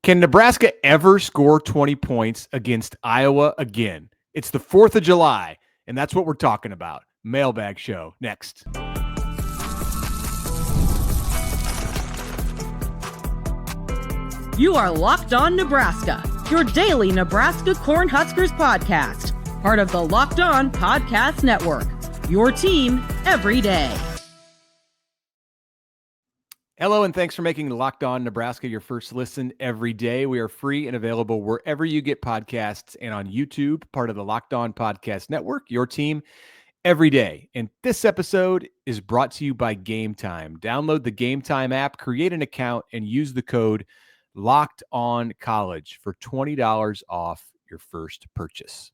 Can Nebraska ever score 20 points against Iowa again? It's the 4th of July, and that's what we're talking about. Mailbag show next. You are Locked On Nebraska, your daily Nebraska Cornhuskers podcast, part of the Locked On Podcast Network, your team every day. Hello, and thanks for making Locked On Nebraska your first listen every day. We are free and available wherever you get podcasts and on YouTube, part of the Locked On Podcast Network, your team every day. And this episode is brought to you by Gametime. Download the Gametime app, create an account, and use the code LOCKEDONCollege for $20 off your first purchase.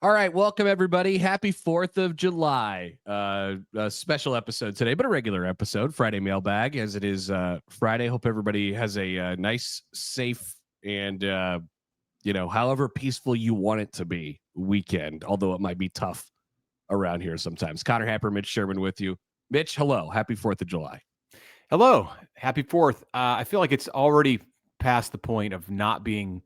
All right, welcome everybody. Happy 4th of July. A special episode today, but a regular episode, Friday mailbag, as it is Friday. Hope everybody has a nice, safe, and however peaceful you want it to be weekend, although it might be tough around here sometimes. Connor Happer, Mitch Sherman with you. Mitch, hello. Happy 4th of July. Hello. Happy 4th. I feel like it's already past the point of not being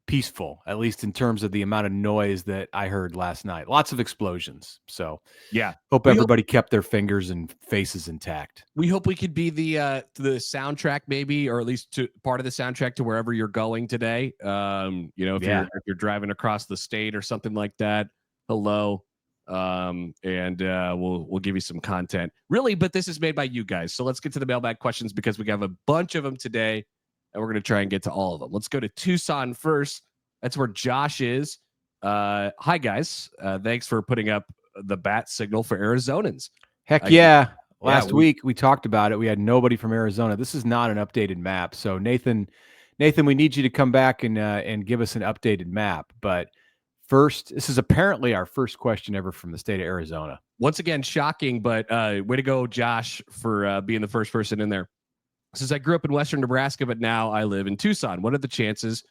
peaceful, at least in terms of the amount of noise that I heard last night. Lots of explosions. So yeah, hope everybody kept their fingers and faces intact. We hope we could be the soundtrack, maybe, or at least to part of the soundtrack to wherever you're going today. If you're driving across the state or something like that. Hello. We'll give you some content, really, but this is made by you guys. So let's get to the mailbag questions because we have a bunch of them today. And we're going to try and get to all of them. Let's go to Tucson first. That's where Josh is. Hi, guys. Thanks for putting up the bat signal for Arizonans. Heck yeah. Last week, we talked about it. We had nobody from Arizona. This is not an updated map. So, Nathan, we need you to come back and give us an updated map. But first, this is apparently our first question ever from the state of Arizona. Once again, shocking, but way to go, Josh, for being the first person in there. Since I grew up in Western Nebraska, but now I live in Tucson, what are the chances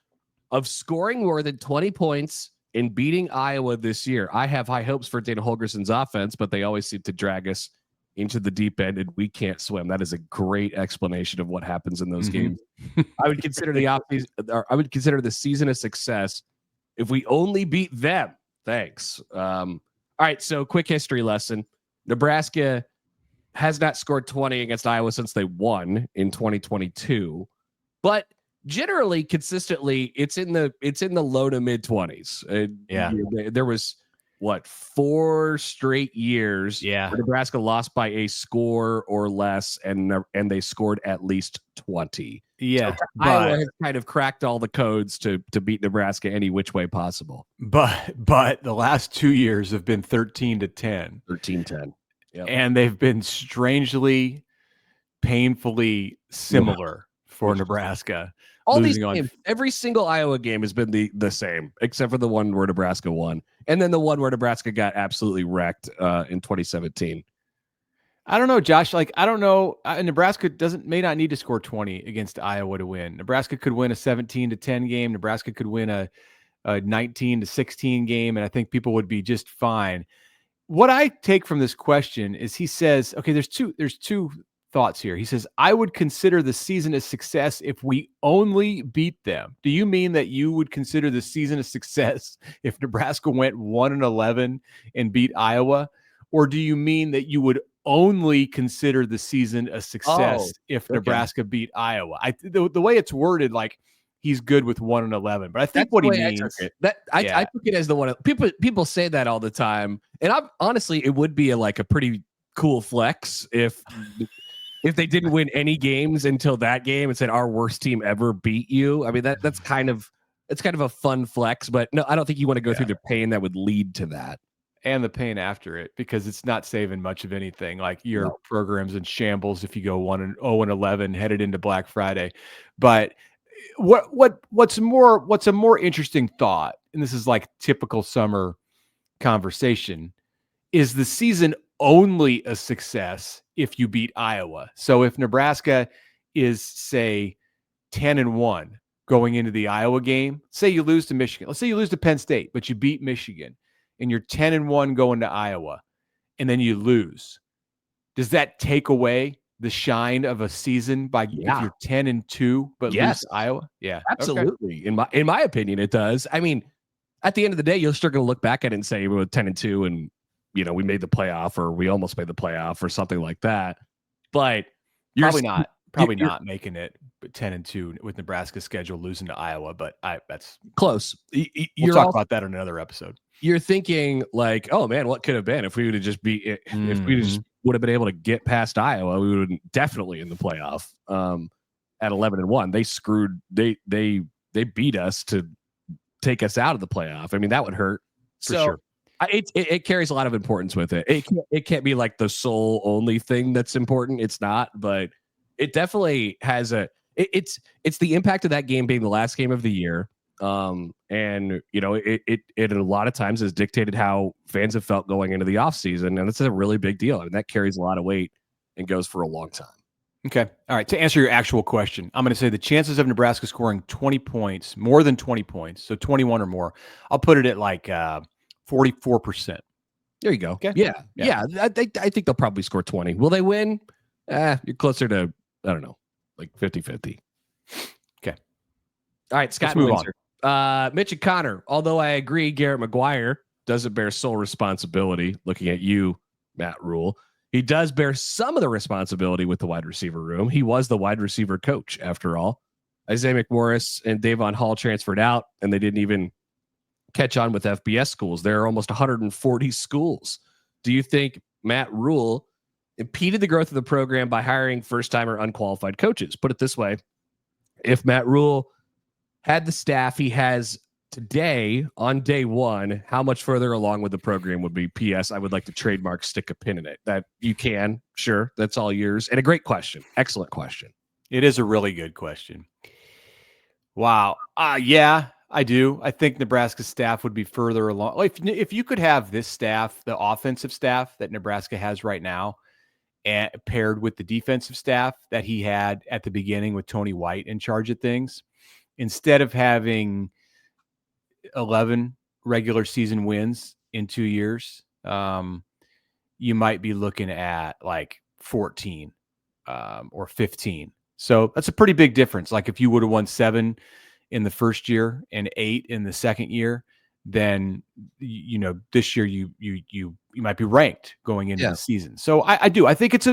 of scoring more than 20 points and beating Iowa this year? I have high hopes for Dana Holgerson's offense, but they always seem to drag us into the deep end, and we can't swim. That is a great explanation of what happens in those games. I would consider the season a success if we only beat them. Thanks. All right, so quick history lesson. Nebraska has not scored 20 against Iowa since they won in 2022, but generally, consistently, it's in the low to mid 20s. There was 4 straight years where Nebraska lost by a score or less, and they scored at least 20. Yeah, so Iowa has kind of cracked all the codes to beat Nebraska any which way possible. But the last 2 years have been 13-10. 13-10. Yep. And they've been strangely, painfully similar for Nebraska. All these games, every single Iowa game has been the same, except for the one where Nebraska won. And then the one where Nebraska got absolutely wrecked in 2017. I don't know, Josh. I don't know. Nebraska may not need to score 20 against Iowa to win. Nebraska could win a 17-10 game. Nebraska could win a 19-16 game, and I think people would be just fine. What I take from this question is he says, okay, there's two thoughts here. He says, I would consider the season a success if we only beat them. Do you mean that you would consider the season a success if Nebraska went 1-11 and beat Iowa? Or do you mean that you would only consider the season a success if Nebraska beat Iowa? The way it's worded, like, he's good with 1-11, but I think what he means I took it as the one. People say that all the time, and honestly, it would be a pretty cool flex if they didn't win any games until that game and said our worst team ever beat you. I mean that's kind of a fun flex, but no, I don't think you want to go through the pain that would lead to that. And the pain after it, because it's not saving much of anything. Like your program's in shambles if you go 1-0-11 headed into Black Friday, but. What's a more interesting thought, and this is like typical summer conversation, is the season only a success if you beat Iowa? So if Nebraska is, say, 10-1 going into the Iowa game, say you lose to Michigan, let's say you lose to Penn State, but you beat Michigan, and you're 10-1 going to Iowa, and then you lose. Does that take away the shine of a season by if you're 10-2 but lose to Iowa? Yeah, absolutely. Okay. In my opinion, it does. I mean, at the end of the day, you're still going to look back at it and say we were 10-2, and we made the playoff, or we almost made the playoff, or something like that. But you're probably not making it 10-2 with Nebraska's schedule, losing to Iowa. But that's close. We'll talk about that in another episode. You're thinking like, oh man, what could have been if we would have just if we just would have been able to get past Iowa, we would have definitely in the playoff. At 11-1, they beat us to take us out of the playoff. I mean, that would hurt for sure. It carries a lot of importance with it. It can't be like the sole only thing that's important. It's not, but it definitely has it's the impact of that game being the last game of the year. And it a lot of times has dictated how fans have felt going into the offseason, and it's a really big deal. And that carries a lot of weight and goes for a long time. Okay. All right. To answer your actual question, I'm going to say the chances of Nebraska scoring 20 points, more than 20 points, so 21 or more, I'll put it at like 44%. There you go. Okay. Yeah. I think they'll probably score 20. Will they win? You're closer to, I don't know, like 50-50. Okay. All right, Scott Windsor. Mitch and Connor, although I agree Garrett McGuire doesn't bear sole responsibility, looking at you, Matt Rhule, he does bear some of the responsibility with the wide receiver room. He was the wide receiver coach, after all. Isaiah McMorris and Davon Hall transferred out, and they didn't even catch on with FBS schools. There are almost 140 schools. Do you think Matt Rhule impeded the growth of the program by hiring first-time or unqualified coaches? Put it this way. If Matt Rhule had the staff he has today on day one, how much further along would the program would be? P.S. I would like to trademark stick a pin in it. That you can. Sure. That's all yours. And a great question. Excellent question. It is a really good question. Wow. Yeah, I do. I think Nebraska's staff would be further along. If you could have this staff, the offensive staff that Nebraska has right now, and paired with the defensive staff that he had at the beginning with Tony White in charge of things, instead of having 11 regular season wins in 2 years, you might be looking at like 14 or 15. So that's a pretty big difference. Like if you would have won 7 in the first year and 8 in the second year, then this year you might be ranked going into the season. So I do. I think it's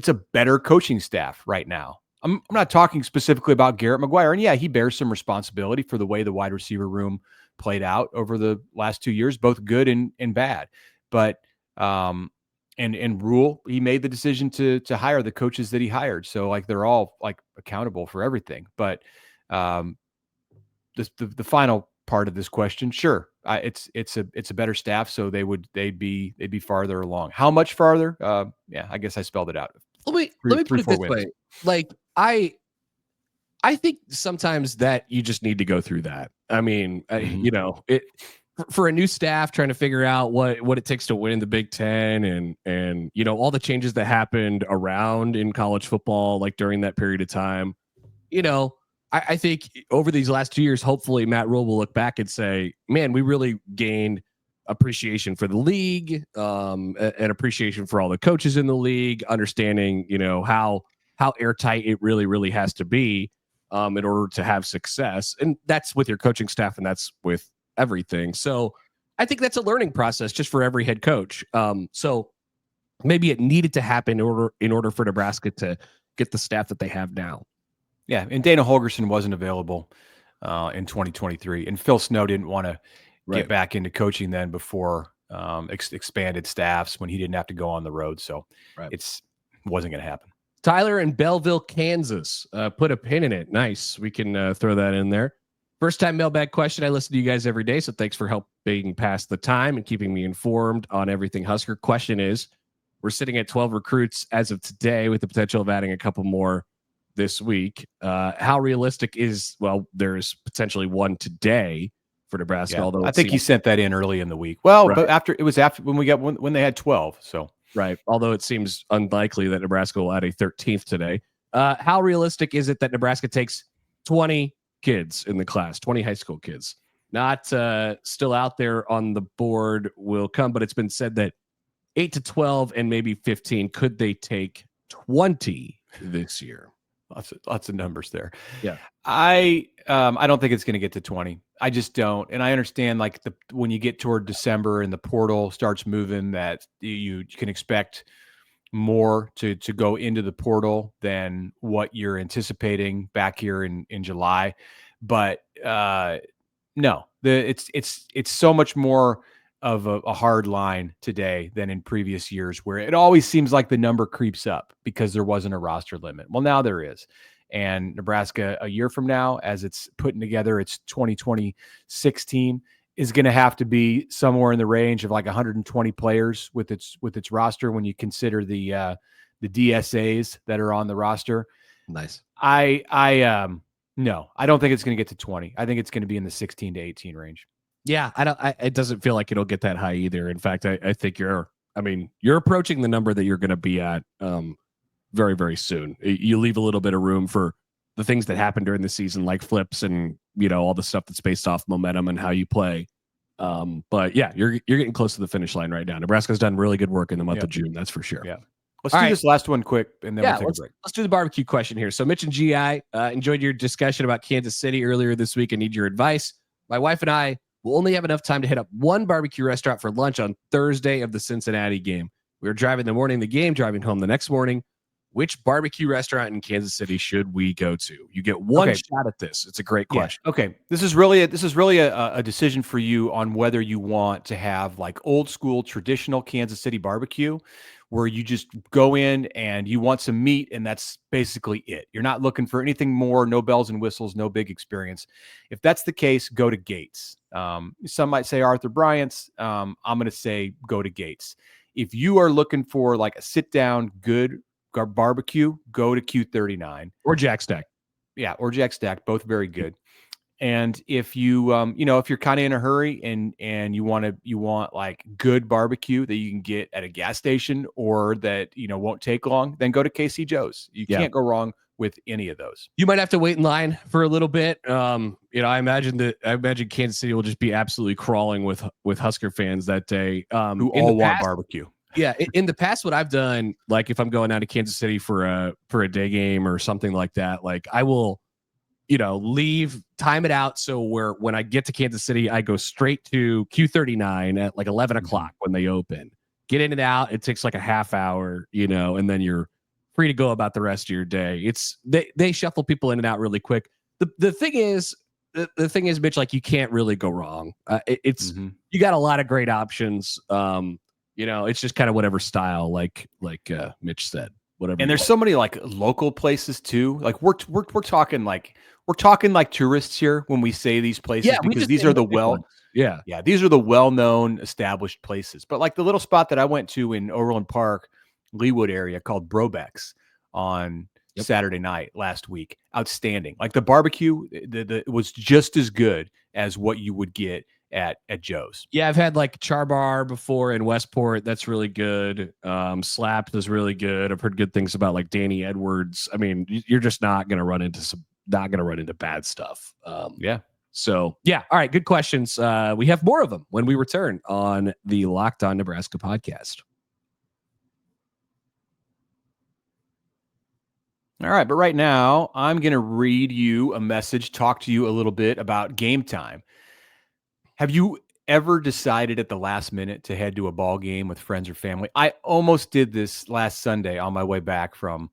a better coaching staff right now. I'm not talking specifically about Garrett McGuire, and yeah, he bears some responsibility for the way the wide receiver room played out over the last 2 years, both good and bad. But and Rhule, he made the decision to hire the coaches that he hired, so like they're all like accountable for everything. But the final part of this question, sure, it's a better staff, so they'd be farther along. How much farther? Yeah, I guess I spelled it out. Let me put it this way. Like I think sometimes that you just need to go through that. I mean, for a new staff trying to figure out what it takes to win in the Big Ten and all the changes that happened around in college football, like during that period of time, I think over these last 2 years, hopefully Matt Rhule will look back and say, man, we really gained appreciation for the league, and appreciation for all the coaches in the league, understanding, how airtight it really, really has to be in order to have success. And that's with your coaching staff, and that's with everything. So I think that's a learning process just for every head coach. So maybe it needed to happen in order for Nebraska to get the staff that they have now. Yeah, and Dana Holgorsen wasn't available in 2023, and Phil Snow didn't want to get back into coaching then before expanded staffs when he didn't have to go on the road. So it wasn't going to happen. Tyler in Belleville, Kansas, put a pin in it. Nice. We can throw that in there. First time mailbag question. I listen to you guys every day, so thanks for helping pass the time and keeping me informed on everything Husker. Question is, we're sitting at 12 recruits as of today with the potential of adding a couple more this week. How realistic is, there's potentially one today for Nebraska. Yeah, although I think he sent that in early in the week. Well, but after when they had 12. So although it seems unlikely that Nebraska will add a 13th today. How realistic is it that Nebraska takes 20 kids in the class, 20 high school kids? Not still out there on the board will come, but it's been said that 8 to 12 and maybe 15. Could they take 20 this year? Lots of numbers there. Yeah. I don't think it's going to get to 20. I just don't. And I understand like when you get toward December and the portal starts moving, that you can expect more to go into the portal than what you're anticipating back here in July. But no, it's so much more of a hard line today than in previous years, where it always seems like the number creeps up because there wasn't a roster limit. Well, now there is. And Nebraska a year from now, as it's putting together its 2026 team, is going to have to be somewhere in the range of like 120 players with its roster when you consider the DSAs that are on the roster. Nice. No, I don't think it's going to get to 20. I think it's going to be in the 16 to 18 range. Yeah, it doesn't feel like it'll get that high either. In fact, I think you're approaching the number that you're going to be at very, very soon. You leave a little bit of room for the things that happen during the season, like flips and, all the stuff that's based off momentum and how you play. But yeah, you're getting close to the finish line right now. Nebraska's done really good work in the month of June. That's for sure. Yeah. Let's do this last one quick, and then we'll take a break. Let's do the barbecue question here. So Mitch and GI enjoyed your discussion about Kansas City earlier this week. I need your advice. My wife and I will only have enough time to hit up one barbecue restaurant for lunch on Thursday of the Cincinnati game. We were driving the morning of the game, driving home the next morning. Which barbecue restaurant in Kansas City should we go to? You get one shot at this. It's a great question. Yeah. Okay. This is really a decision for you on whether you want to have like old school traditional Kansas City barbecue, where you just go in and you want some meat and that's basically it. You're not looking for anything more, no bells and whistles, no big experience. If that's the case, go to Gates. Some might say Arthur Bryant's. I'm going to say go to Gates. If you are looking for like a sit down, good barbecue, go to Q39 or Jack Stack. Yeah, or Jack Stack, both very good. And if you if you're kind of in a hurry and you want like good barbecue that you can get at a gas station or that won't take long, then go to KC Joe's. You can't go wrong with any of those. You might have to wait in line for a little bit. I imagine Kansas City will just be absolutely crawling with Husker fans that day. Who all want barbecue. Yeah, in the past, what I've done, like if I'm going out to Kansas City for a day game or something like that, like I will, time it out. So when I get to Kansas City, I go straight to Q39 at like 11 o'clock when they open. Get in and out. It takes like a half hour, and then you're free to go about the rest of your day. They shuffle people in and out really quick. The thing is, Mitch, like you can't really go wrong. You got a lot of great options. It's just kind of whatever style, like Mitch said, whatever. And there's so many like local places too. Like we're talking like tourists here when we say these places, because these are these are the well-known established places. But like the little spot that I went to in Overland Park, Leawood area called Brobeck's on Saturday night last week, outstanding. Like the barbecue, it was just as good as what you would get at Joe's. Yeah, I've had like Char Bar before in Westport. That's really good. Slapped is really good. I've heard good things about like Danny Edwards. I mean, you're just not going to run into bad stuff. So yeah. All right. Good questions. We have more of them when we return on the Locked On Nebraska podcast. All right. But right now I'm going to read you a message, talk to you a little bit about Gametime. Have you ever decided at the last minute to head to a ball game with friends or family? I almost did this last Sunday on my way back from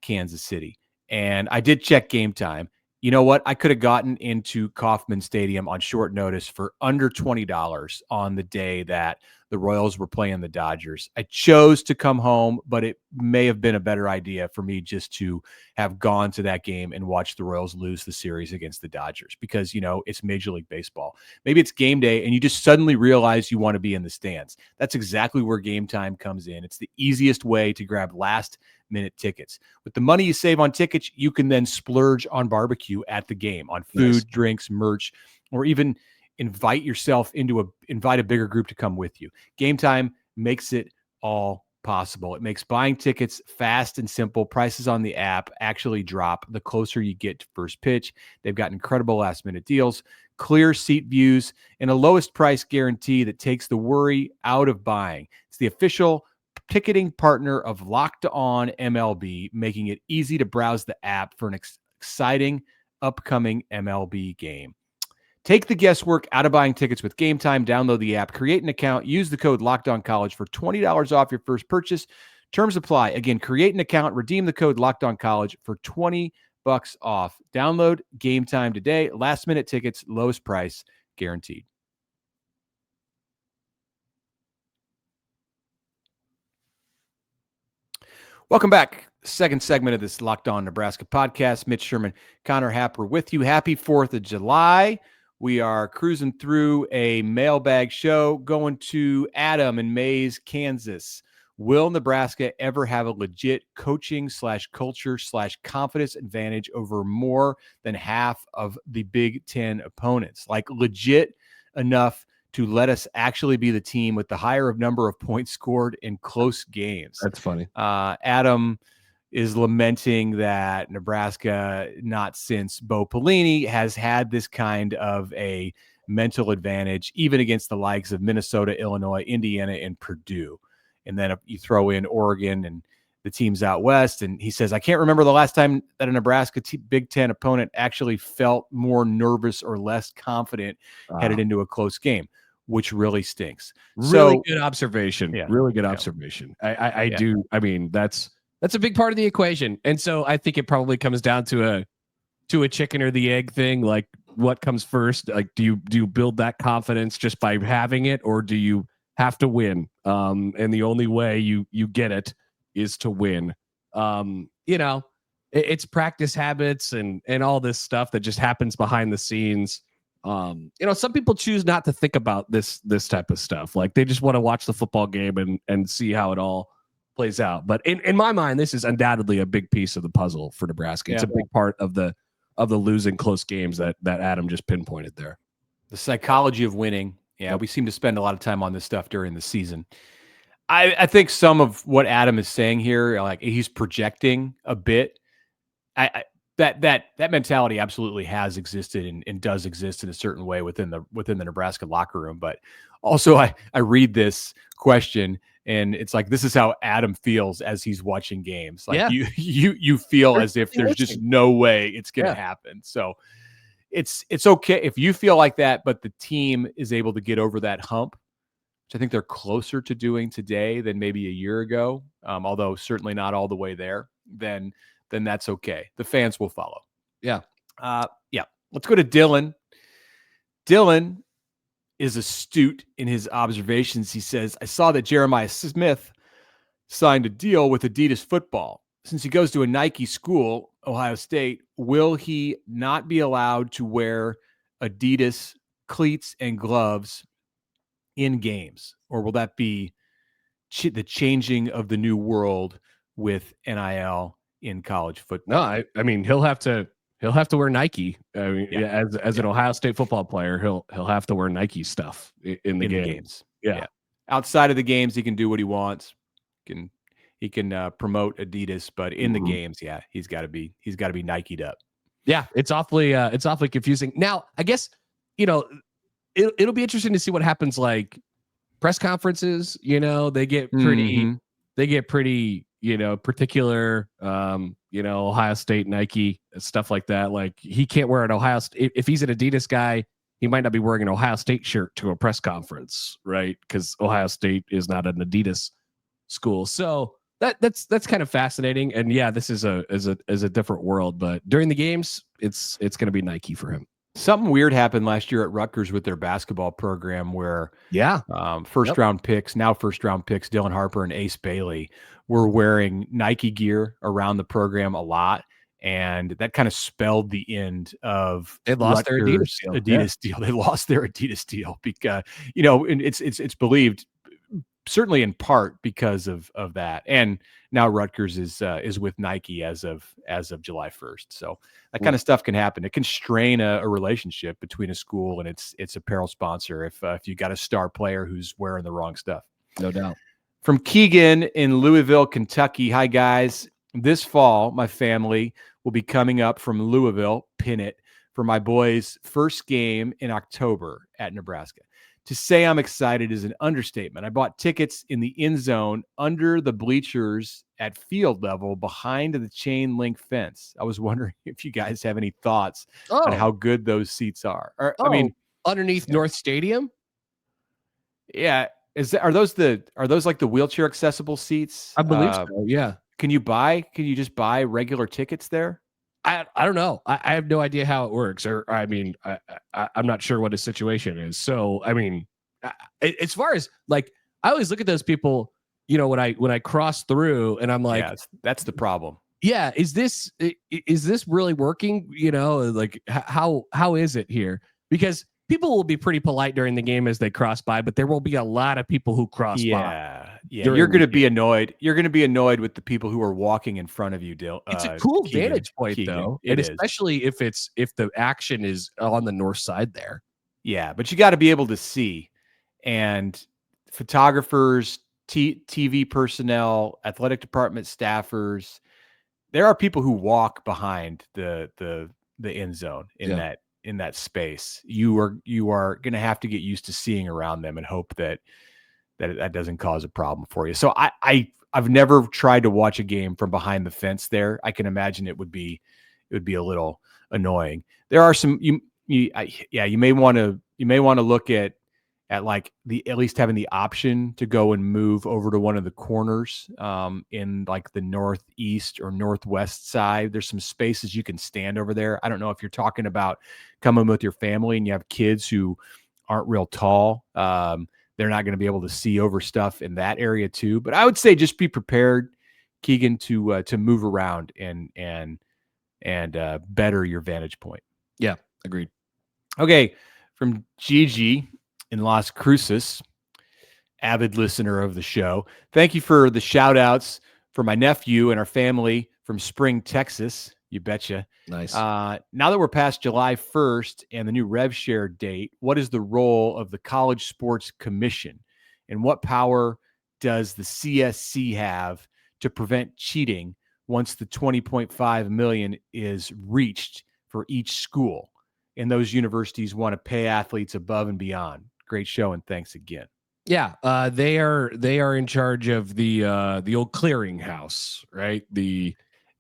Kansas City, and I did check Gametime. You know what? I could have gotten into Kauffman Stadium on short notice for under $20 on the day that the Royals were playing the Dodgers. I chose to come home, but it may have been a better idea for me just to have gone to that game and watch the Royals lose the series against the Dodgers because, it's Major League Baseball. Maybe it's game day and you just suddenly realize you want to be in the stands. That's exactly where Gametime comes in. It's the easiest way to grab last-minute tickets. With the money you save on tickets, you can then splurge on barbecue at the game, on food, drinks, merch, or even invite a bigger group to come with you. Gametime makes it all possible. It makes buying tickets fast and simple. Prices on the app actually drop the closer you get to first pitch. They've got incredible last-minute deals, clear seat views, and a lowest price guarantee that takes the worry out of buying. It's the official ticketing partner of Locked On MLB, making it easy to browse the app for an exciting upcoming MLB game. Take the guesswork out of buying tickets with Gametime. Download the app, create an account, use the code LOCKEDONCollege for $20 off your first purchase. Terms apply. Again, create an account, redeem the code LOCKEDONCollege for $20 off. Download Gametime today. Last minute tickets, lowest price guaranteed. Welcome back. Second segment of this Locked On Nebraska podcast. Mitch Sherman, Connor Happer with you. Happy 4th of July. We are cruising through a mailbag show, going to Adam in Mays, Kansas. Will Nebraska ever have a legit coaching/culture/confidence advantage over more than half of the Big Ten opponents? Like legit enough to let us actually be the team with the higher number of points scored in close games. That's funny. Adam is lamenting that Nebraska, not since Bo Pelini, has had this kind of a mental advantage, even against the likes of Minnesota, Illinois, Indiana, and Purdue. And then you throw in Oregon and the teams out west. And he says, I can't remember the last time that a Nebraska Big Ten opponent actually felt more nervous or less confident headed into a close game, which really stinks. Really good observation. Yeah. Really good observation. I do. I mean, that's a big part of the equation. And so I think it probably comes down to a chicken or the egg thing. Like what comes first? Like, do you build that confidence just by having it, or do you have to win? And the only way you get it is to win. It's practice habits and all this stuff that just happens behind the scenes. Some people choose not to think about this type of stuff. Like they just want to watch the football game and see how it all plays out. But in my mind, this is undoubtedly a big piece of the puzzle for Nebraska. It's a big part of the losing close games that Adam just pinpointed there. The psychology of winning. Yeah, we seem to spend a lot of time on this stuff during the season. I think some of what Adam is saying here, like he's projecting a bit. That mentality absolutely has existed and does exist in a certain way within the Nebraska locker room. But also, I read this question and it's like this is how Adam feels as he's watching games. Like you feel as if there's just no way it's going to happen. So it's okay if you feel like that, but the team is able to get over that hump, which I think they're closer to doing today than maybe a year ago. Although certainly not all the way there. Then that's okay. The fans will follow. Yeah. Let's go to Dylan. Dylan is astute in his observations. He says, I saw that Jeremiah Smith signed a deal with Adidas football. Since he goes to a Nike school, Ohio State, will he not be allowed to wear Adidas cleats and gloves in games? Or will that be the changing of the new world with NIL in college football? No, I mean he'll have to wear Nike. I mean, as an Ohio State football player, he'll have to wear Nike stuff in the games. Yeah. Outside of the games, he can do what he wants. He can promote Adidas, but in the games, he's got to be Nike'd up. Yeah, it's awfully confusing. Now, I guess it'll be interesting to see what happens. Like press conferences, they get pretty. Particular, Ohio State, Nike, stuff like that. Like he can't wear an Ohio State. If he's an Adidas guy, he might not be wearing an Ohio State shirt to a press conference, right? Because Ohio State is not an Adidas school. So that's kind of fascinating. And this is a different world. But during the games, it's going to be Nike for him. Something weird happened last year at Rutgers with their basketball program where first round picks, Dylan Harper and Ace Bailey were wearing Nike gear around the program a lot. And that kind of spelled the end of they lost their Adidas deal. They lost their Adidas deal because, and it's believed certainly in part because of that. And now Rutgers is with Nike as of July 1st. So that kind of stuff can happen. It can strain a relationship between a school and its apparel sponsor if you got a star player who's wearing the wrong stuff. No doubt. From Keegan in Louisville, Kentucky. Hi, guys. This fall, my family will be coming up from Louisville, Pinnett, for my boys' first game in October at Nebraska. To say I'm excited is an understatement. I bought tickets in the end zone under the bleachers at field level behind the chain link fence. I was wondering if you guys have any thoughts on how good those seats are. I mean, underneath North Stadium. Yeah. Are those like the wheelchair accessible seats? I believe so. Yeah. Can you just buy regular tickets there? I don't know. I have no idea how it works. Or I mean, I'm not sure what his situation is. So I mean, as far as like, I always look at those people, when I cross through, and I'm like, yeah, that's the problem. Yeah, is this really working? Like how is it here? Because people will be pretty polite during the game as they cross by, but there will be a lot of people who cross by. Yeah, you're going to be annoyed. You're going to be annoyed with the people who are walking in front of you, Dale. It's a cool vantage point, though, and is. Especially if the action is on the north side there. Yeah, but you got to be able to see, and photographers, TV personnel, athletic department staffers. There are people who walk behind the end zone in that space. You are going to have to get used to seeing around them and hope that doesn't cause a problem for you. So I've never tried to watch a game from behind the fence there. I can imagine it would be a little annoying. There are some you may want to look at like at least having the option to go and move over to one of the corners in like the northeast or northwest side. There's some spaces you can stand over there. I don't know if you're talking about coming with your family and you have kids who aren't real tall. They're not going to be able to see over stuff in that area too. But I would say just be prepared, Keegan, to move around and better your vantage point. Yeah, agreed. Okay, from Gigi in Las Cruces, avid listener of the show. Thank you for the shout outs for my nephew and our family from Spring, Texas. You betcha. Nice. Now that we're past July 1st and the new rev share date, what is the role of the College Sports Commission, and what power does the CSC have to prevent cheating once the $20.5 million is reached for each school and those universities want to pay athletes above and beyond? Great show, and thanks again. Yeah, they are in charge of the old clearinghouse, right?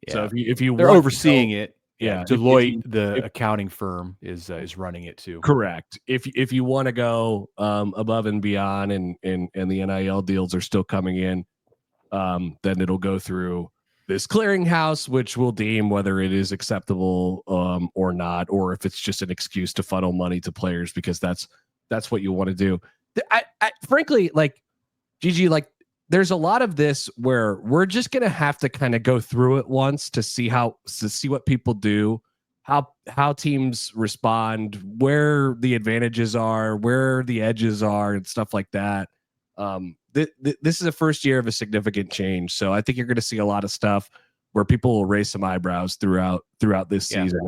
So if you they're overseeing it. Yeah, Deloitte, the accounting firm, is running it too. Correct. If you want to go above and beyond, and the NIL deals are still coming in, then it'll go through this clearinghouse, which will deem whether it is acceptable or not, or if it's just an excuse to funnel money to players because that's what you want to do. I frankly, like, Gigi, like, there's a lot of this where we're just going to have to kind of go through it once to see what people do, how teams respond, where the advantages are, where the edges are, and stuff like that. This is the first year of a significant change. So I think you're going to see a lot of stuff where people will raise some eyebrows throughout this season.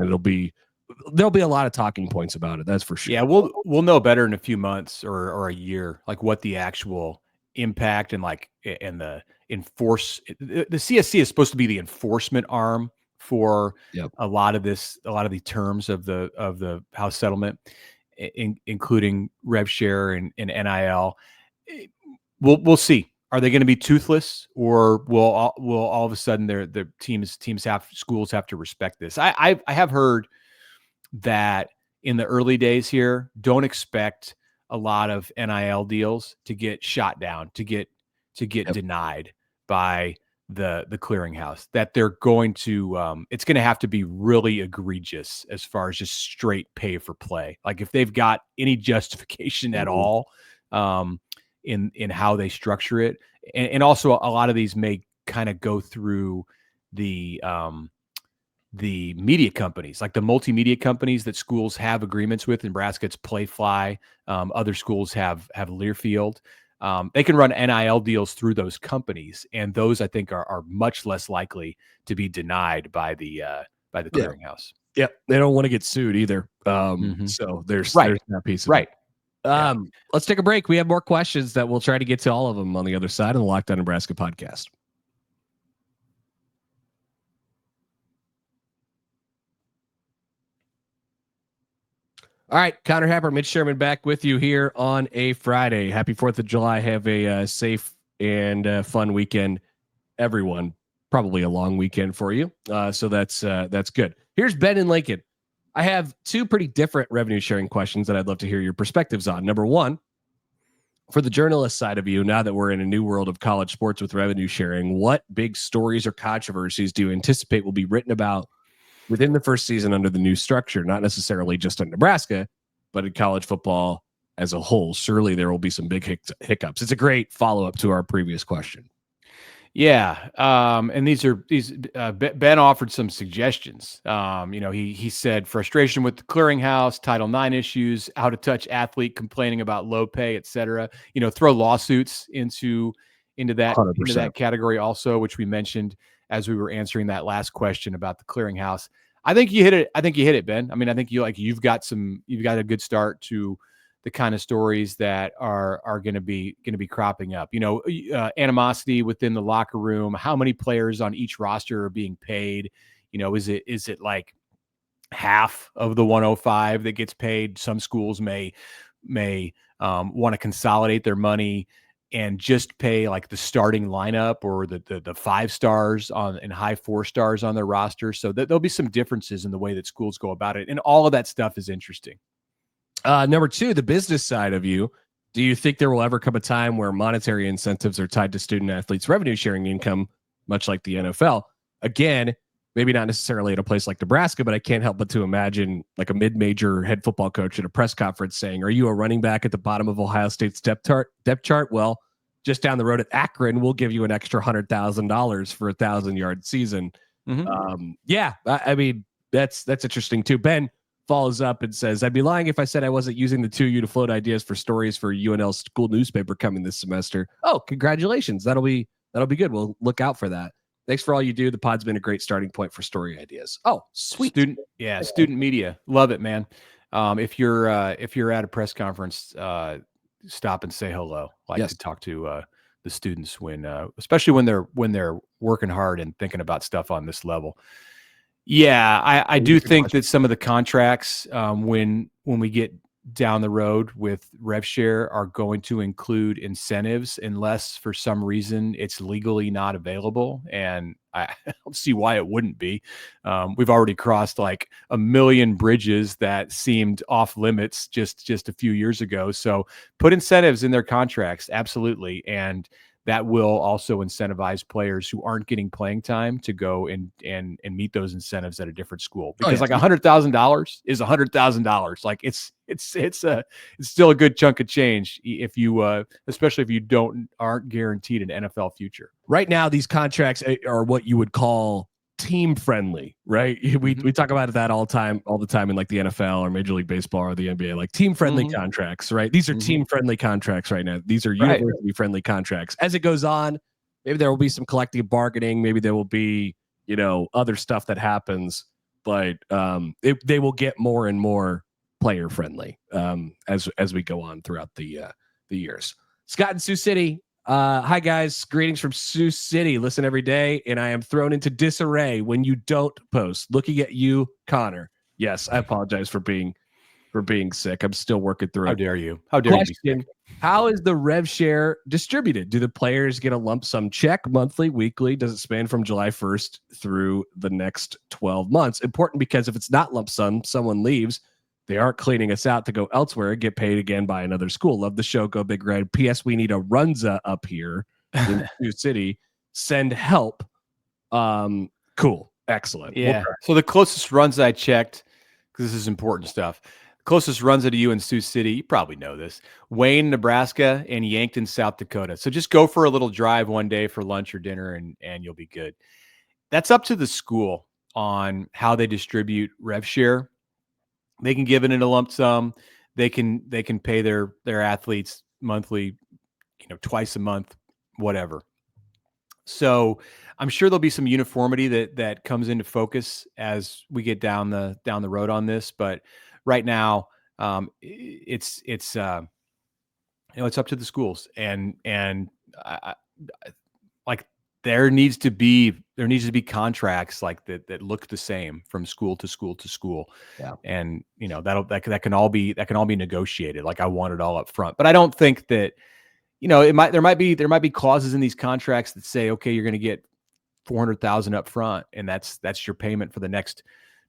There'll be a lot of talking points about it. That's for sure. Yeah. We'll know better in a few months or a year, like what the actual impact and the CSC is supposed to be the enforcement arm for a lot of the terms of the House settlement, including rev share and NIL. We'll see. Are they going to be toothless, or will all of a sudden the schools have to respect this? I have heard that in the early days here, don't expect a lot of NIL deals to get shot down, to get denied by the clearinghouse. That they're going to it's going to have to be really egregious as far as just straight pay for play. Like if they've got any justification at all in how they structure it, and also a lot of these may kind of go through the media companies, like the multimedia companies that schools have agreements with. Nebraska, it's Playfly. Other schools have Learfield. They can run NIL deals through those companies, and those I think are much less likely to be denied by the clearinghouse. Yeah, they don't want to get sued either. So there's that piece of it. Let's take a break. We have more questions that we'll try to get to all of them on the other side of the Locked On Nebraska podcast. All right, Connor Happer, Mitch Sherman back with you here on a Friday. Happy 4th of July. Have a safe and fun weekend, everyone. Probably a long weekend for you. So that's good. Here's Ben in Lincoln. I have two pretty different revenue sharing questions that I'd love to hear your perspectives on. Number one, for the journalist side of you, now that we're in a new world of college sports with revenue sharing, what big stories or controversies do you anticipate will be written about within the first season under the new structure? Not necessarily just in Nebraska, but in college football as a whole. Surely there will be some big hiccups. It's a great follow-up to our previous question. Yeah. And Ben offered some suggestions. He said frustration with the clearinghouse, Title IX issues, out of touch athlete complaining about low pay, et cetera. Throw lawsuits into that category also, which we mentioned as we were answering that last question about the clearinghouse. I think you hit it, Ben. I mean, I think you've got a good start to the kind of stories that are going to be cropping up. Animosity within the locker room. How many players on each roster are being paid? Is it like half of the 105 that gets paid? Some schools may want to consolidate their money and just pay like the starting lineup or the 5 stars and high 4 stars on their roster. So there'll be some differences in the way that schools go about it, and all of that stuff is interesting. Number two, the business side of you. Do you think there will ever come a time where monetary incentives are tied to student athletes' revenue sharing income, much like the NFL? Again, maybe not necessarily at a place like Nebraska, but I can't help but to imagine like a mid-major head football coach at a press conference saying, "Are you a running back at the bottom of Ohio State's depth chart? Well, just down the road at Akron, we'll give you an extra $100,000 for a 1,000-yard season." Mm-hmm. I mean, that's interesting too. Ben follows up and says, "I'd be lying if I said I wasn't using the 2U to float ideas for stories for UNL's school newspaper coming this semester." Oh, congratulations. That'll be good. We'll look out for that. Thanks for all you do. The pod's been a great starting point for story ideas. Oh, sweet. Student media. Love it, man. If you're at a press conference, stop and say hello. To talk to the students especially when they're working hard and thinking about stuff on this level. Yeah, I do think that some of the contracts, when we get down the road with rev share, are going to include incentives unless for some reason it's legally not available. And I don't see why it wouldn't be. We've already crossed like a million bridges that seemed off limits just a few years ago. So put incentives in their contracts. Absolutely. And that will also incentivize players who aren't getting playing time to go and meet those incentives at a different school, because like $100,000 is $100,000. Like it's still a good chunk of change if you especially if you aren't guaranteed an NFL future. Right now, these contracts are what you would call team friendly, right? We talk about that all the time in like the NFL or Major League Baseball or the NBA, like team friendly contracts, right? These are team friendly contracts right now. These are university friendly contracts. As it goes on, maybe there will be some collective bargaining. Maybe there will be, other stuff that happens, but they will get more and more player friendly as we go on throughout the years. Scott in Sioux City. Hi guys, greetings from Sioux City. Listen every day, and I am thrown into disarray when you don't post. Looking at you, Connor. Yes, I apologize for being sick. I'm still working through it. How dare you? How dare you be sick? How is the rev share distributed? Do the players get a lump sum check monthly, weekly? Does it span from July 1st through the next 12 months? Important, because if it's not lump sum, someone leaves. They aren't cleaning us out to go elsewhere, get paid again by another school. Love the show. Go Big Red. P.S. We need a Runza up here in Sioux City. Send help. Cool. Excellent. Yeah. So the closest Runza I checked, because this is important stuff, closest Runza to you in Sioux City, you probably know this, Wayne, Nebraska, and Yankton, South Dakota. So just go for a little drive one day for lunch or dinner, and you'll be good. That's up to the school on how they distribute rev share. They can give it in a lump sum. They can pay their athletes monthly, twice a month, whatever. So I'm sure there'll be some uniformity that comes into focus as we get down the road on this. But right now, It's it's up to the schools, and like there needs to be contracts like that look the same from school to school to school. Yeah. And that can all be negotiated. Like I want it all up front, but I don't think that, there might be clauses in these contracts that say, okay, you're going to get $400,000 up front, and that's your payment for the next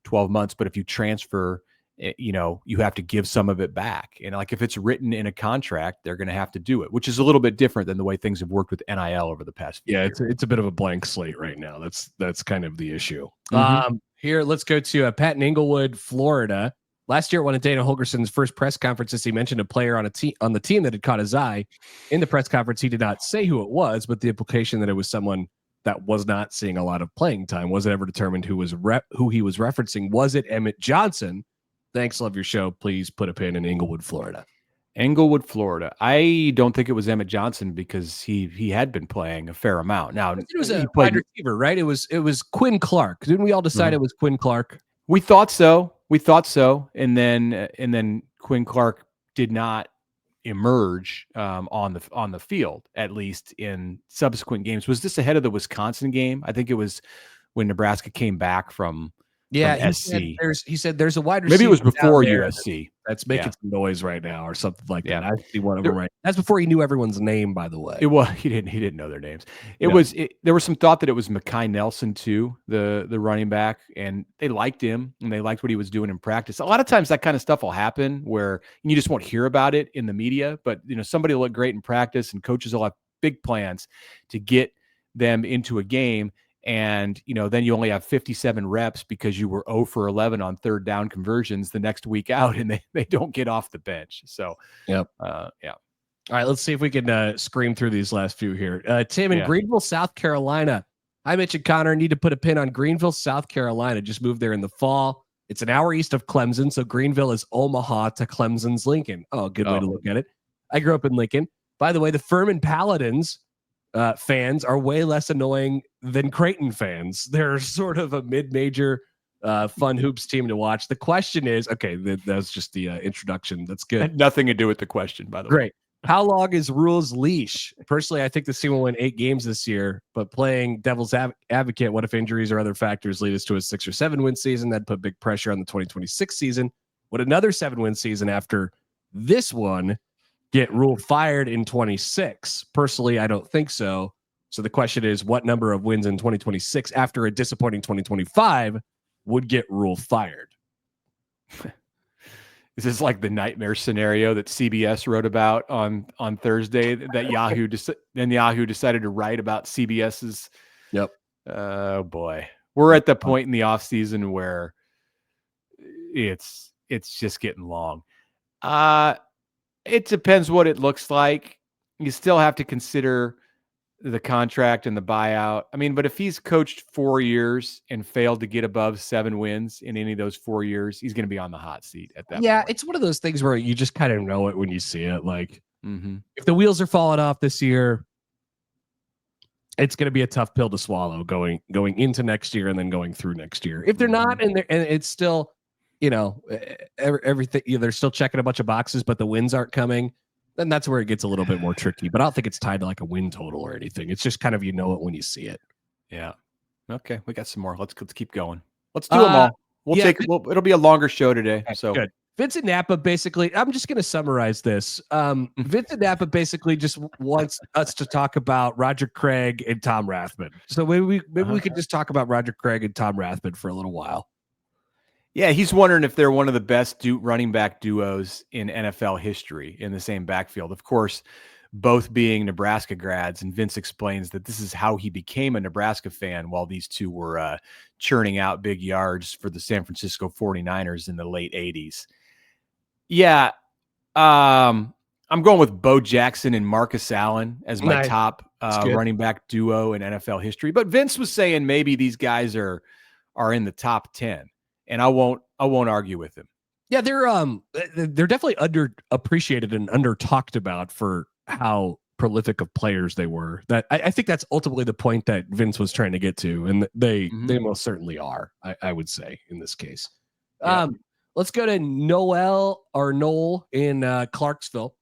12 months. But if you transfer, you have to give some of it back. And like if it's written in a contract, they're going to have to do it, which is a little bit different than the way things have worked with NIL over the past few years. It's a bit of a blank slate right now. That's kind of the issue. Mm-hmm. Here, let's go to Pat in Inglewood, Florida. Last year, at one of Dana Holgerson's first press conferences, he mentioned a player on the team that had caught his eye. In the press conference, he did not say who it was, but the implication that it was someone that was not seeing a lot of playing time. Was it ever determined who he was referencing? Was it Emmett Johnson? Thanks, love your show. Please put a pin in Inglewood, Florida. Inglewood, Florida. I don't think it was Emmett Johnson because he had been playing a fair amount. Now it was a wide receiver, right? It was Quinn Clark. Didn't we all decide it was Quinn Clark? We thought so. And then Quinn Clark did not emerge on the field, at least in subsequent games. Was this ahead of the Wisconsin game? I think it was when Nebraska came back from SC. He said there's a wide receiver. Maybe it was before USC. That's making some noise right now, or something like that. I see one of them right. That's before he knew everyone's name, by the way. It was he didn't know their names. There was some thought that it was Mekhi Nelson too, the running back, and they liked him and they liked what he was doing in practice. A lot of times that kind of stuff will happen where you just won't hear about it in the media, but somebody will look great in practice, and coaches will have big plans to get them into a game. And, then you only have 57 reps because you were 0 for 11 on third down conversions the next week out, and they don't get off the bench. So, yeah. All right, let's see if we can scream through these last few here. Tim in Greenville, South Carolina. Hi, Mitch and Connor. Need to put a pin on Greenville, South Carolina. Just moved there in the fall. It's an hour east of Clemson, so Greenville is Omaha to Clemson's Lincoln. Oh, good way to look at it. I grew up in Lincoln. By the way, the Furman Paladins fans are way less annoying than Creighton fans. They're sort of a mid-major fun hoops team to watch. The question is, okay, that's just the introduction. That's good. Had nothing to do with the question, by the way. Great. How long is Rhule's leash? Personally, I think the team will win 8 games this year, but playing devil's advocate, what if injuries or other factors lead us to a 6 or 7 win season? That'd put big pressure on the 2026 season. Would another 7-win season after this one get Rhule fired in 26? Personally, I don't think so. So the question is, what number of wins in 2026 after a disappointing 2025 would get Rhule fired? Is this like the nightmare scenario that CBS wrote about on Thursday that Yahoo decided to write about CBS's? Yep. Oh boy, we're at the point in the offseason where it's just getting long. It depends what it looks like. You still have to consider the contract and the buyout. I mean, but if he's coached 4 years and failed to get above 7 wins in any of those 4 years, he's going to be on the hot seat at that point. It's one of those things where you just kind of know it when you see it. Like, if the wheels are falling off this year, it's going to be a tough pill to swallow going into next year and then going through next year. If they're not, and it's still, everything, they're still checking a bunch of boxes, but the wins aren't coming, then that's where it gets a little bit more tricky. But I don't think it's tied to like a win total or anything. It's just kind of, it when you see it. Yeah. Okay. We got some more. Let's keep going. Let's do them all. It'll be a longer show today. So good. Vincent Napa basically, I'm just going to summarize this. Vincent Napa basically just wants us to talk about Roger Craig and Tom Rathman. So maybe we could just talk about Roger Craig and Tom Rathman for a little while. Yeah, he's wondering if they're one of the best running back duos in NFL history in the same backfield. Of course, both being Nebraska grads, and Vince explains that this is how he became a Nebraska fan while these two were churning out big yards for the San Francisco 49ers in the late 80s. Yeah, I'm going with Bo Jackson and Marcus Allen as my top running back duo in NFL history. But Vince was saying maybe these guys are in the top 10. And I won't argue with him. Yeah, they're definitely underappreciated and under talked about for how prolific of players they were. That I think that's ultimately the point that Vince was trying to get to, and they most certainly are. I would say in this case. Yeah. Let's go to Noel in Clarksville.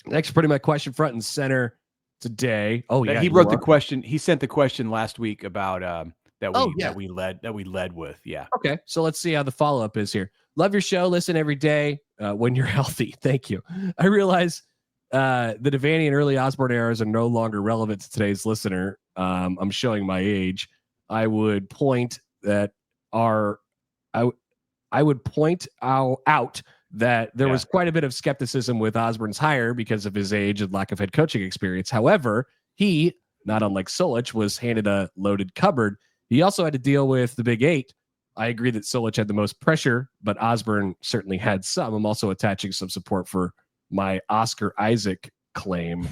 Next, pretty my question front and center today. Oh yeah, he wrote the question. He sent the question last week about that we led with. Yeah. Okay, so let's see how the follow up is here. Love your show. Listen every day when you're healthy. Thank you. I realize the Devaney and early Osborne eras are no longer relevant to today's listener. I'm showing my age. I would point that I would point out that there was quite a bit of skepticism with Osborne's hire because of his age and lack of head coaching experience. However, he, not unlike Solich, was handed a loaded cupboard. He also had to deal with the Big Eight. I agree that Solich had the most pressure, but Osborne certainly had some. I'm also attaching some support for my Oscar Isaac claim.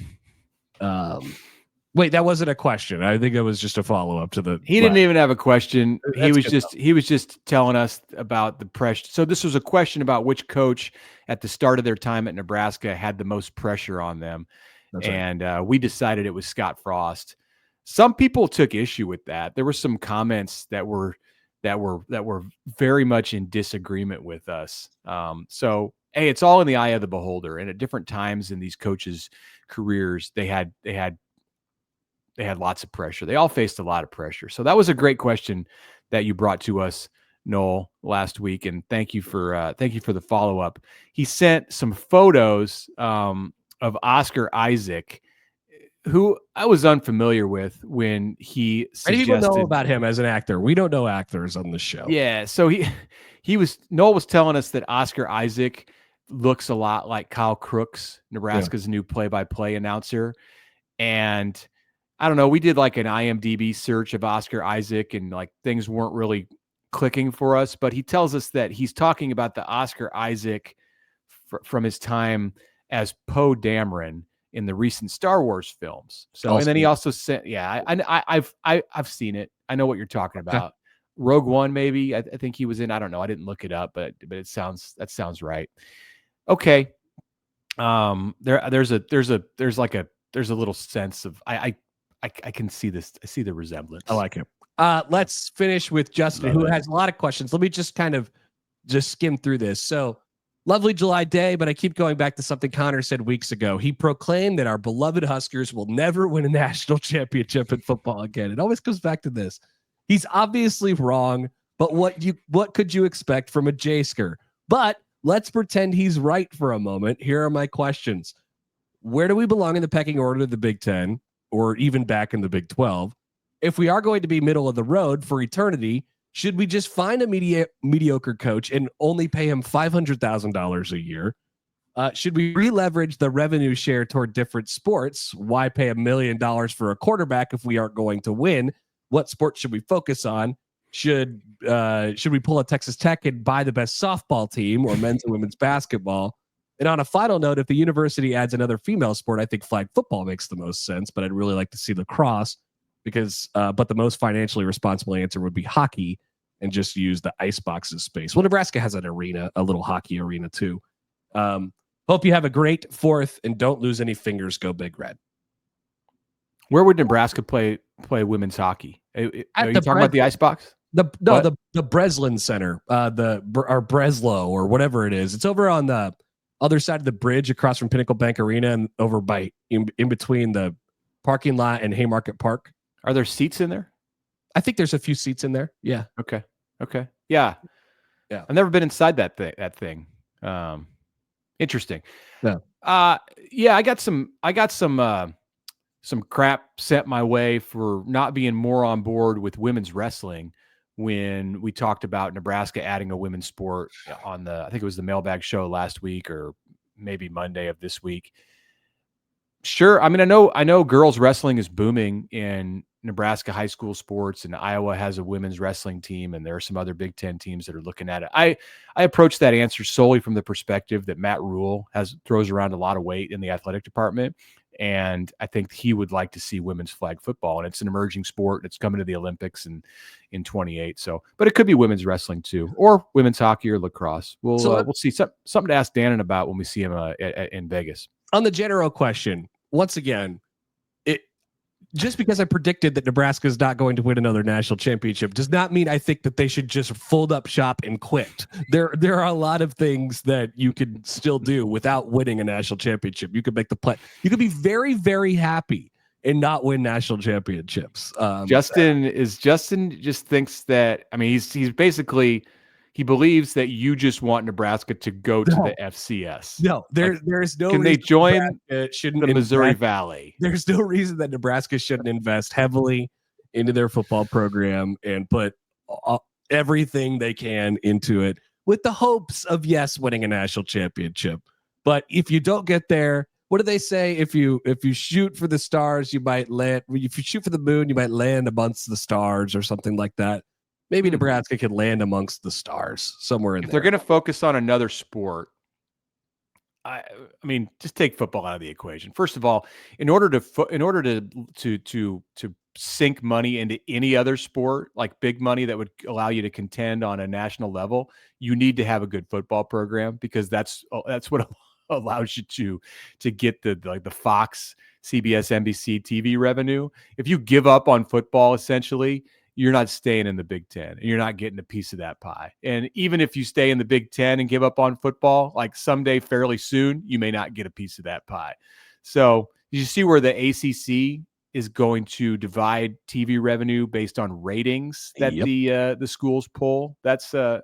Wait, that wasn't a question. I think it was just a follow-up to the. He didn't even have a question. He was just telling us about the pressure. So this was a question about which coach at the start of their time at Nebraska had the most pressure on them. That's and right. We decided it was Scott Frost. Some people took issue with that. There were some comments that were very much in disagreement with us. So hey, it's all in the eye of the beholder. And at different times in these coaches' careers, they had lots of pressure. They all faced a lot of pressure. So that was a great question that you brought to us, Noel, last week. And thank you for the follow-up. He sent some photos of Oscar Isaac, who I was unfamiliar with when he suggested. I didn't even know about him as an actor. We don't know actors on this show. Yeah. So Noel was telling us that Oscar Isaac looks a lot like Kyle Crooks, Nebraska's new play-by-play announcer. And I don't know. We did like an IMDb search of Oscar Isaac and like things weren't really clicking for us, but he tells us that he's talking about the Oscar Isaac from his time as Poe Dameron in the recent Star Wars films. So, and then he also said, I've seen it. I know what you're talking about. Rogue One, maybe. I think he was in, I don't know. I didn't look it up, but that sounds right. Okay. There's a little sense of, I can see this. I see the resemblance. I like it. Let's finish with Justin, who has a lot of questions. Let me just skim through this. So, lovely July day, but I keep going back to something Connor said weeks ago. He proclaimed that our beloved Huskers will never win a national championship in football again. It always comes back to this. He's obviously wrong, but what could you expect from a J-sker? But let's pretend he's right for a moment. Here are my questions. Where do we belong in the pecking order of the Big Ten? Or even back in the Big 12. If we are going to be middle of the road for eternity, should we just find a mediocre coach and only pay him $500,000 a year? Should we re-leverage the revenue share toward different sports? Why pay $1 million for a quarterback if we aren't going to win? What sport should we focus on? Should we pull a Texas Tech and buy the best softball team or men's and women's basketball? And on a final note, if the university adds another female sport, I think flag football makes the most sense, but I'd really like to see lacrosse but the most financially responsible answer would be hockey and just use the ice boxes space. Well, Nebraska has an arena, a little hockey arena too. Hope you have a great 4th and don't lose any fingers. Go Big Red. Where would Nebraska play women's hockey? Are you talking about the ice box? The Breslin Center, or Breslow or whatever it is. It's over on the other side of the bridge across from Pinnacle Bank Arena and over by in between the parking lot and Haymarket Park. Are there seats in there? I think there's a few seats in there. Yeah. Okay. Yeah. I've never been inside that thing. Interesting. Yeah. I got some crap sent my way for not being more on board with women's wrestling when we talked about Nebraska adding a women's sport on I think it was the mailbag show last week or maybe Monday of this week. Sure. I mean, I know girls wrestling is booming in Nebraska high school sports, and Iowa has a women's wrestling team, and there are some other Big Ten teams that are looking at it. I approach that answer solely from the perspective that Matt Rhule throws around a lot of weight in the athletic department, and I think he would like to see women's flag football, and it's an emerging sport, and it's coming to the Olympics in 28. So, but it could be women's wrestling too, or women's hockey or lacrosse. We'll see. Something to ask Dannon about when we see him in Vegas. On the general question, once again, just because I predicted that Nebraska is not going to win another national championship does not mean I think that they should just fold up shop and quit. There are a lot of things that you could still do without winning a national championship. You could make the play. You could be very, very happy and not win national championships. Justin just thinks that, I mean, he's basically, he believes that you just want Nebraska to go to the FCS. No, there's no. Can they join shouldn't the Missouri invest, Valley? There's no reason that Nebraska shouldn't invest heavily into their football program and put everything they can into it with the hopes of, yes, winning a national championship. But if you don't get there, what do they say? If you shoot for the stars, you might land. If you shoot for the moon, you might land amongst the stars or something like that. Maybe Nebraska can land amongst the stars somewhere in there. If they're going to focus on another sport, I mean, just take football out of the equation. First of all, in order to sink money into any other sport, like big money that would allow you to contend on a national level, you need to have a good football program, because that's what allows you to get the Fox, CBS, NBC TV revenue. If you give up on football, essentially, you're not staying in the Big Ten, and you're not getting a piece of that pie. And even if you stay in the Big Ten and give up on football, like someday, fairly soon, you may not get a piece of that pie. So you see where the ACC is going to divide TV revenue based on ratings that the schools pull. That's the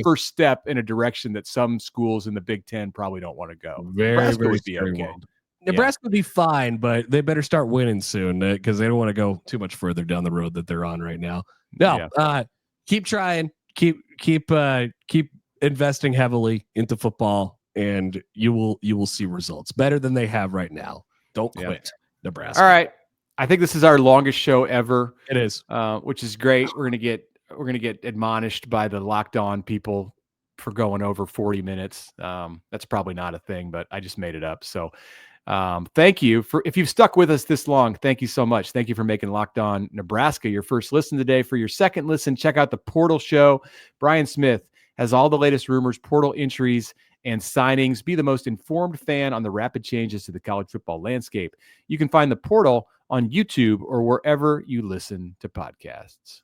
first step in a direction that some schools in the Big Ten probably don't want to go. Very, very scary world. Nebraska would be fine, but they better start winning soon, because they don't want to go too much further down the road that they're on right now. No, keep trying, keep investing heavily into football, and you will see results better than they have right now. Don't quit, Nebraska. All right, I think this is our longest show ever. It is, which is great. We're gonna get admonished by the Locked On people for going over 40 minutes. That's probably not a thing, but I just made it up. So. Thank you if you've stuck with us this long. Thank you so much. Thank you for making Locked On Nebraska your first listen today. For your second listen, check out the Portal Show. Brian Smith has all the latest rumors, portal entries, and signings. Be the most informed fan on the rapid changes to the college football landscape. You can find the Portal on YouTube or wherever you listen to podcasts.